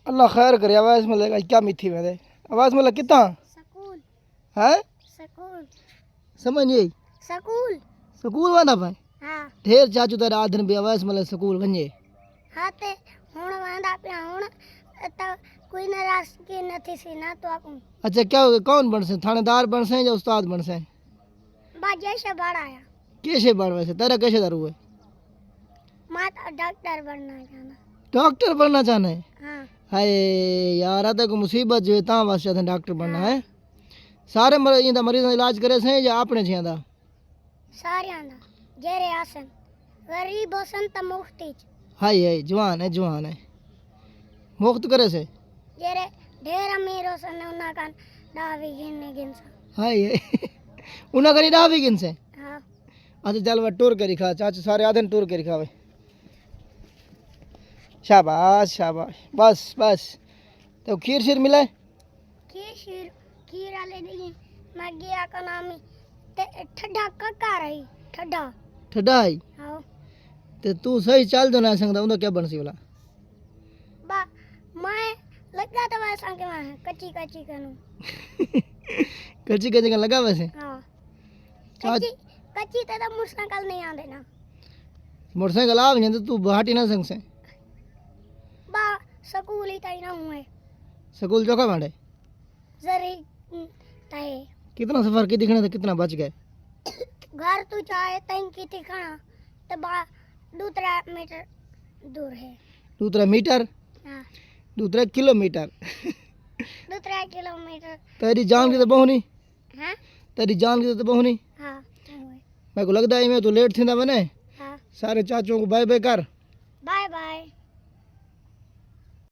अल्लाह खैर करे। आवाज़ में लगा क्या मीठी मेरे आवाज़ में लगा कितना स्कूल है स्कूल समझ नहीं आई स्कूल स्कूल वाला भाई हाँ ढेर चाचू तेरा आदन भी आवाज़ में स्कूल वञे हाँ ते हुण वांदा पिया हुण त कोई नाराज़गी नथी सी ना तो आपको अच्छा क्या हो गया कौन बन से थानेदार बन से या उस्ताद बन से बाजे से बड़ा आया कैसे बन वैसे तेरा कैसे दारू है मैं तो डॉक्टर बनना चाहना डॉक्टर बनना चाहना है हाँ हाय यार आता को मुसीबत जो ता वास्ते डॉक्टर बनना है सारे मरीज का इलाज करे से या आपने छिया दा सारे आंदा जेरे आसन गरीब होसन त मुफ्ती हाय हाय जवान है मुफ्त करे से जेरे ढेर अमीर होसन उन्ना कान दावी गिनने गिनसा हाय हाय उन्हें करी डावी किन से हाँ अच्छा चल वह टूर करी खा चाचू सारे आधन टूर करी खावे शाबाश शाबाश बस बस तो खीर शीर मिले खीर आले दी मैं गया का नाम ते ठड्डा कक्का रही ठड्डा ठडाई हाँ ते तू सही चल जो ना संगदा उंदा क्या बनसी वाला बा मैं लगा तो वैसा के मैं कच्ची कच्ची करूँ कच्ची कच्ची का लगा वैसे हाँ आज कच्ची कच्ची तो मोटरसाइकिल नहीं आंदे ना मोटरसाइकिल आ गई तो तू बहाटी ना संग से बा स्कूल ही तई ना हुए स्कूल चौका बांधे जरी तय कितना सफर की दिखने तो कितना बच गए घर तू चाहे तई की ठिकाना तो बा 2-3 मीटर दूर है दूसरा मीटर हाँ दूसरा किलोमीटर 2-3 किलोमीटर तेरी जान की तो बहु नहीं हाँ तेरी जान की तो बहु नहीं हाँ मेरे को लगता है मैं तो लेट थी ना मैंने हाँ सारे चाचों को बाय बाय कर बाय बाय